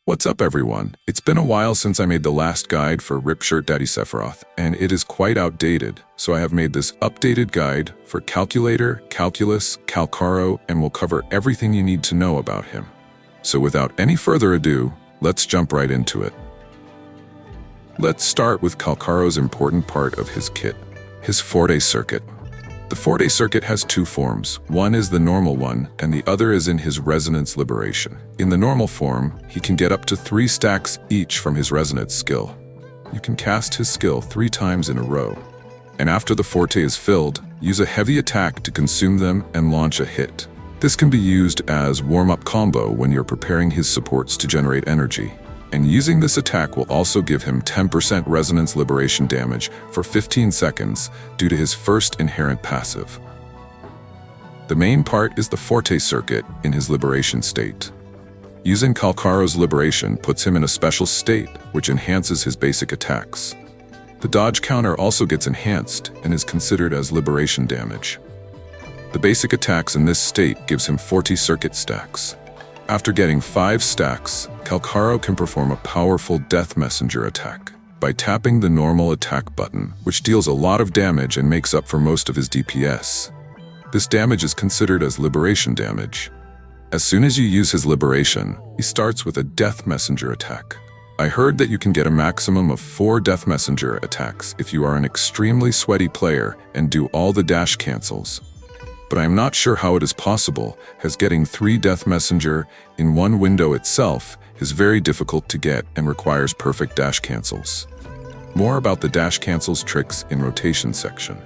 What's up everyone? It's been a while since I made the last guide for Ripshirt Daddy Sephiroth, and it is quite outdated, so I have made this updated guide for Calculator, Calculus, Calcharo, and will cover everything you need to know about him. So without any further ado, let's jump right into it. Let's start with Calcharo's important part of his kit, his Forte circuit. The Forte circuit has two forms. One is the normal one, and the other is in his Resonance Liberation. In the normal form, he can get up to 3 stacks each from his Resonance skill. You can cast his skill 3 times in a row. And after the Forte is filled, use a heavy attack to consume them and launch a hit. This can be used as warm-up combo when you're preparing his supports to generate energy. And using this attack will also give him 10% Resonance Liberation damage for 15 seconds due to his first inherent passive. The main part is the Forte circuit in his Liberation state. Using Calcharo's Liberation puts him in a special state which enhances his basic attacks. The dodge counter also gets enhanced and is considered as Liberation damage. The basic attacks in this state gives him 40 circuit stacks. After getting 5 stacks, Calcharo can perform a powerful Death Messenger attack by tapping the normal attack button, which deals a lot of damage and makes up for most of his DPS. This damage is considered as Liberation damage. As soon as you use his Liberation, he starts with a Death Messenger attack. I heard that you can get a maximum of 4 Death Messenger attacks if you are an extremely sweaty player and do all the dash cancels. But I am not sure how it is possible, as getting 3 Death Messenger in one window itself is very difficult to get and requires perfect dash cancels. More about the dash cancels tricks in rotation section.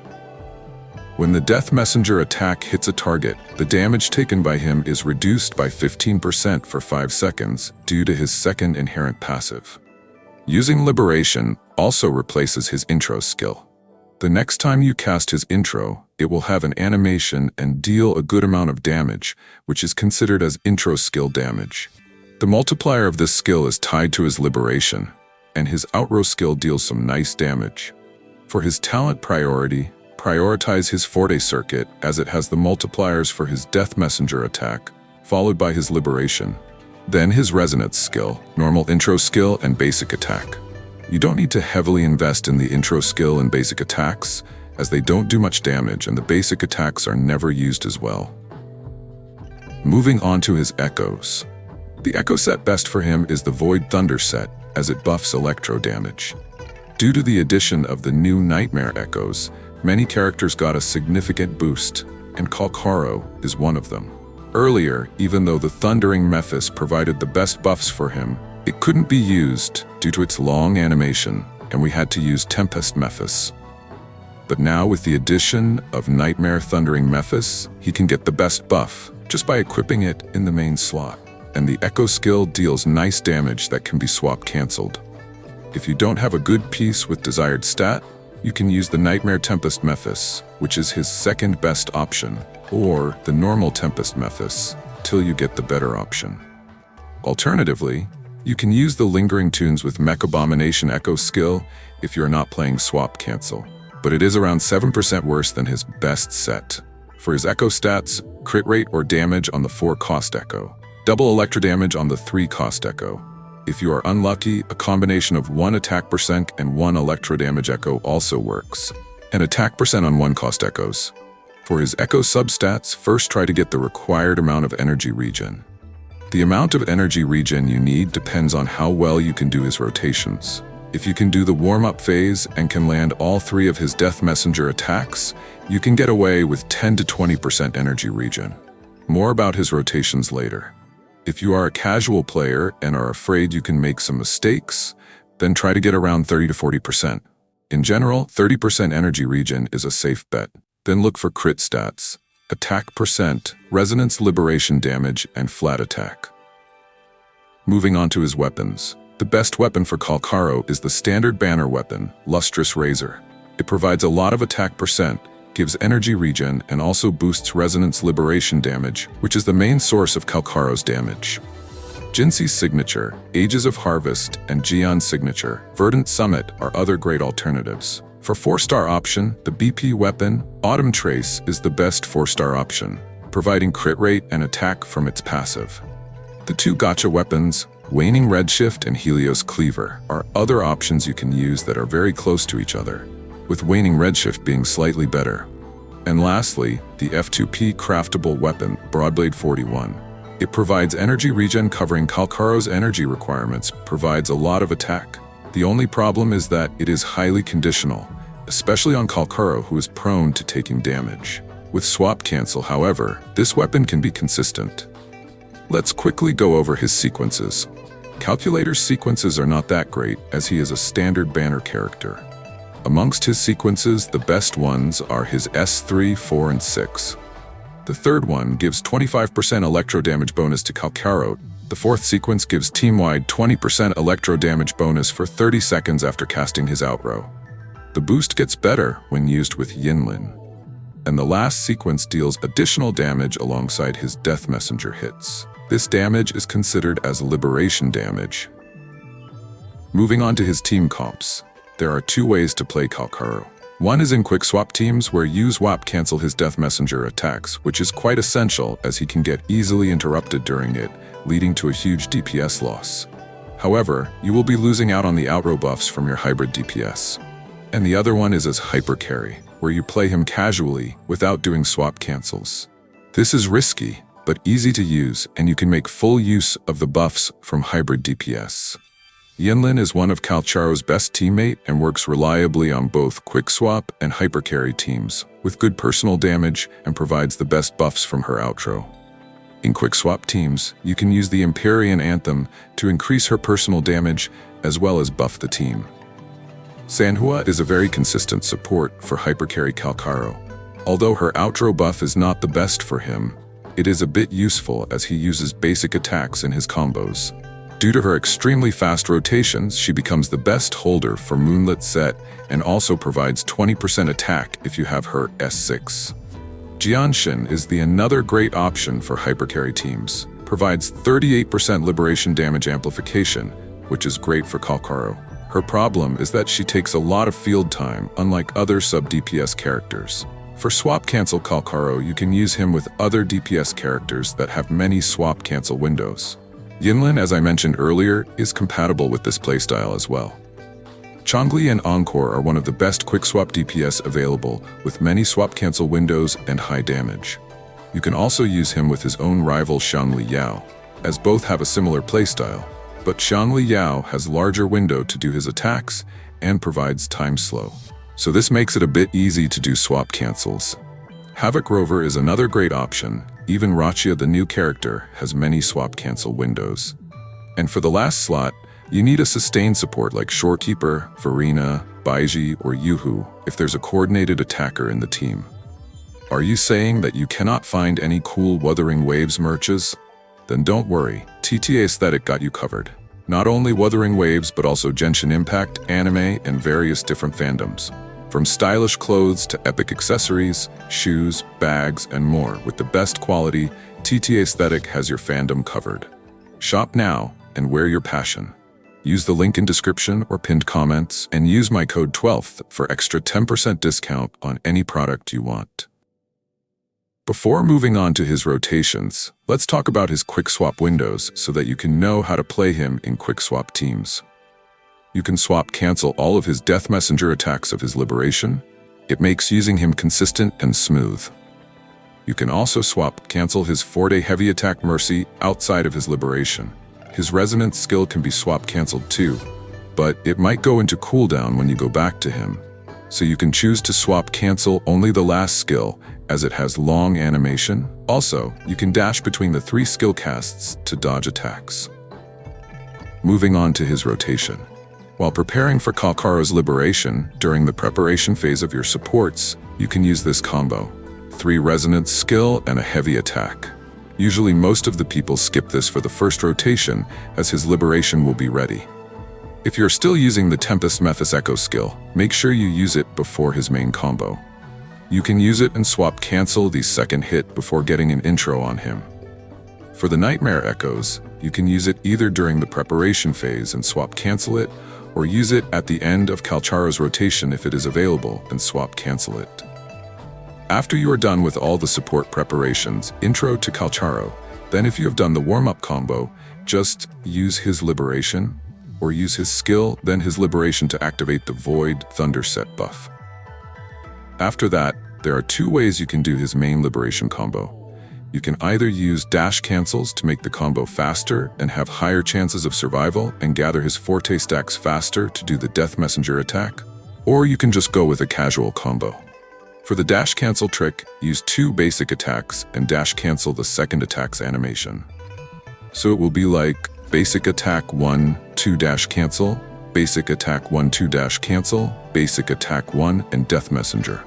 When the Death Messenger attack hits a target, the damage taken by him is reduced by 15% for 5 seconds due to his second inherent passive. Using Liberation also replaces his intro skill. The next time you cast his intro, it will have an animation and deal a good amount of damage, which is considered as intro skill damage. The multiplier of this skill is tied to his Liberation, and his outro skill deals some nice damage. For his talent priority, prioritize his Forte circuit as it has the multipliers for his Death Messenger attack, followed by his Liberation. Then his Resonance skill, normal intro skill, and basic attack. You don't need to heavily invest in the intro skill and basic attacks, as they don't do much damage and the basic attacks are never used as well. Moving on to his echoes. The echo set best for him is the Void Thunder set, as it buffs electro damage. Due to the addition of the new Nightmare echoes, many characters got a significant boost, and Calcharo is one of them. Earlier, even though the Thundering Mephis provided the best buffs for him, it couldn't be used due to its long animation, and we had to use Tempest Mephis. But now with the addition of Nightmare Thundering Mephis, he can get the best buff just by equipping it in the main slot. And the Echo skill deals nice damage that can be swap cancelled. If you don't have a good piece with desired stat, you can use the Nightmare Tempest Mephis, which is his second best option, or the normal Tempest Mephis, till you get the better option. Alternatively, you can use the Lingering Tunes with Mech Abomination Echo skill if you're not playing swap cancel, but it is around 7% worse than his best set. For his Echo stats, crit rate or damage on the 4-cost Echo, double electro damage on the 3-cost Echo. If you are unlucky, a combination of 1 attack percent and 1 electro damage Echo also works, and attack percent on 1-cost Echoes. For his Echo substats, first try to get the required amount of energy regen. The amount of energy regen you need depends on how well you can do his rotations. If you can do the warm-up phase and can land all 3 of his Death Messenger attacks, you can get away with 10 to 20% energy regen. More about his rotations later. If you are a casual player and are afraid you can make some mistakes, then try to get around 30 to 40%. In general, 30% energy regen is a safe bet. Then look for crit stats, attack percent, resonance liberation damage, and flat attack. Moving on to his weapons. The best weapon for Calcharo is the standard banner weapon, Lustrous Razor. It provides a lot of attack percent, gives energy regen, and also boosts resonance liberation damage, which is the main source of Calcharo's damage. Jinxi's signature, Ages of Harvest, and Gion's signature, Verdant Summit, are other great alternatives. For 4-star option, the BP weapon, Autumn Trace, is the best 4-star option, providing crit rate and attack from its passive. The 2 gacha weapons, Waning Redshift and Helios Cleaver are other options you can use that are very close to each other, with Waning Redshift being slightly better. And lastly, the F2P craftable weapon, Broadblade 41. It provides energy regen covering Calcharo's energy requirements, provides a lot of attack. The only problem is that it is highly conditional, especially on Calcharo, who is prone to taking damage. With swap cancel, however, this weapon can be consistent. Let's quickly go over his sequences. Calculator's sequences are not that great, as he is a standard banner character. Amongst his sequences, the best ones are his S3, 4, and 6. The third one gives 25% electro damage bonus to Calcharo. The fourth sequence gives team-wide 20% electro damage bonus for 30 seconds after casting his outrow. The boost gets better when used with Yinlin. And the last sequence deals additional damage alongside his Death Messenger hits. This damage is considered as liberation damage. Moving on to his team comps, there are two ways to play Calcharo. One is in quick swap teams where you swap cancel his Death Messenger attacks, which is quite essential as he can get easily interrupted during it, leading to a huge DPS loss. However, you will be losing out on the outrow buffs from your hybrid DPS. And the other one is as hyper carry, where you play him casually without doing swap cancels. This is risky, but easy to use, and you can make full use of the buffs from hybrid DPS. Yinlin is one of Calcharo's best teammate and works reliably on both quick swap and hyper carry teams, with good personal damage and provides the best buffs from her outro. In quick swap teams, you can use the Empyrean Anthem to increase her personal damage as well as buff the team. Sanhua is a very consistent support for hyper carry Calcharo. Although her outro buff is not the best for him, it is a bit useful as he uses basic attacks in his combos. Due to her extremely fast rotations, she becomes the best holder for Moonlit Set and also provides 20% attack if you have her S6. Jianshin is another great option for hypercarry teams. Provides 38% liberation damage amplification, which is great for Calcharo. Her problem is that she takes a lot of field time, unlike other sub-DPS characters. For swap cancel Calcharo, you can use him with other DPS characters that have many swap cancel windows. Yinlin, as I mentioned earlier, is compatible with this playstyle as well. Chongli and Encore are one of the best quick swap DPS available, with many swap cancel windows and high damage. You can also use him with his own rival Xiangli Yao, as both have a similar playstyle, but Xiangli Yao has larger window to do his attacks and provides time slow. So this makes it a bit easy to do swap cancels. Havoc Rover is another great option. Even Rachia, the new character, has many swap cancel windows. And for the last slot, you need a sustained support like Shorekeeper, Verena, Baiji, or Yuhu if there's a coordinated attacker in the team. Are you saying that you cannot find any cool Wuthering Waves merches? Then don't worry, TTA Aesthetic got you covered. Not only Wuthering Waves, but also Genshin Impact, anime, and various different fandoms. From stylish clothes to epic accessories, shoes, bags, and more, with the best quality, TTA Aesthetic has your fandom covered. Shop now and wear your passion. Use the link in description or pinned comments and use my code 12th for extra 10% discount on any product you want. Before moving on to his rotations, let's talk about his quick swap windows so that you can know how to play him in quick swap teams. You can swap cancel all of his Death Messenger attacks of his Liberation. It makes using him consistent and smooth. You can also swap cancel his 4-day heavy attack Mercy outside of his Liberation. His Resonance skill can be swap cancelled too, but it might go into cooldown when you go back to him. So you can choose to swap cancel only the last skill, as it has long animation. Also, you can dash between the 3 skill casts to dodge attacks. Moving on to his rotation. While preparing for Calcharo's Liberation, during the preparation phase of your supports, you can use this combo. 3 Resonance skill and a heavy attack. Usually most of the people skip this for the first rotation, as his Liberation will be ready. If you're still using the Tempest Methus Echo skill, make sure you use it before his main combo. You can use it and swap cancel the second hit before getting an intro on him. For the Nightmare Echoes, you can use it either during the preparation phase and swap cancel it, or use it at the end of Calcharo's rotation if it is available and swap cancel it. After you are done with all the support preparations, intro to Calcharo, then if you have done the warm-up combo, just use his liberation, or use his skill, then his liberation to activate the Void Thunder set buff. After that, there are two ways you can do his main liberation combo. You can either use dash cancels to make the combo faster and have higher chances of survival and gather his forte stacks faster to do the Death Messenger attack, or you can just go with a casual combo. For the dash cancel trick, use 2 basic attacks and dash cancel the second attack's animation. So it will be like basic attack 1, 2 dash cancel, basic attack 1, 2 dash cancel, basic attack 1, and Death Messenger.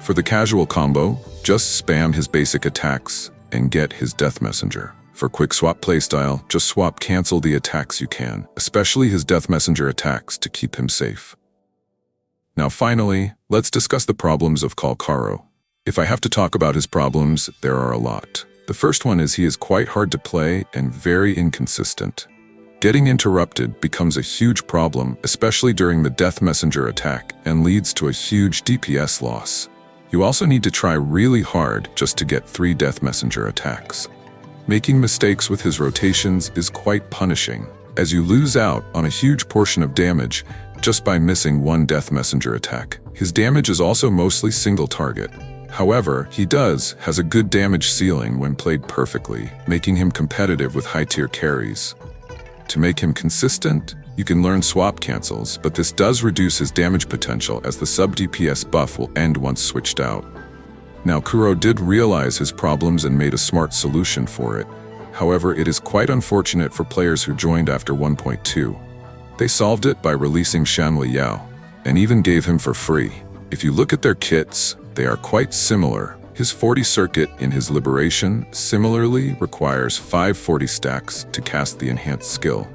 For the casual combo, just spam his basic attacks and get his Death Messenger. For quick swap playstyle, just swap cancel the attacks you can, especially his Death Messenger attacks to keep him safe. Now finally, let's discuss the problems of Calcharo. If I have to talk about his problems, there are a lot. The first one is he is quite hard to play and very inconsistent. Getting interrupted becomes a huge problem, especially during the Death Messenger attack, and leads to a huge DPS loss. You also need to try really hard just to get 3 Death Messenger attacks. Making mistakes with his rotations is quite punishing, as you lose out on a huge portion of damage just by missing 1 Death Messenger attack. His damage is also mostly single target. However, he has a good damage ceiling when played perfectly, making him competitive with high-tier carries. To make him consistent, you can learn swap cancels, but this does reduce his damage potential as the sub-DPS buff will end once switched out. Now, Kuro did realize his problems and made a smart solution for it. However, it is quite unfortunate for players who joined after 1.2. They solved it by releasing Shanli Yao, and even gave him for free. If you look at their kits, they are quite similar. His 40 circuit in his liberation similarly requires 540 stacks to cast the enhanced skill.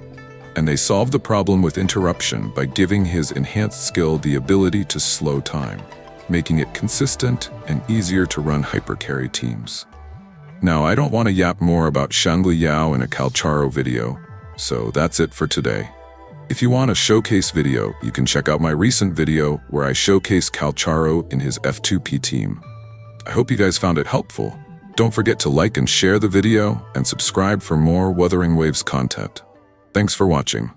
And they solve the problem with interruption by giving his enhanced skill the ability to slow time, making it consistent and easier to run hypercarry teams. Now, I don't want to yap more about Shanli Yao in a Calcharo video, so that's it for today. If you want a showcase video, you can check out my recent video where I showcase Calcharo in his F2P team. I hope you guys found it helpful. Don't forget to like and share the video and subscribe for more Wuthering Waves content. Thanks for watching.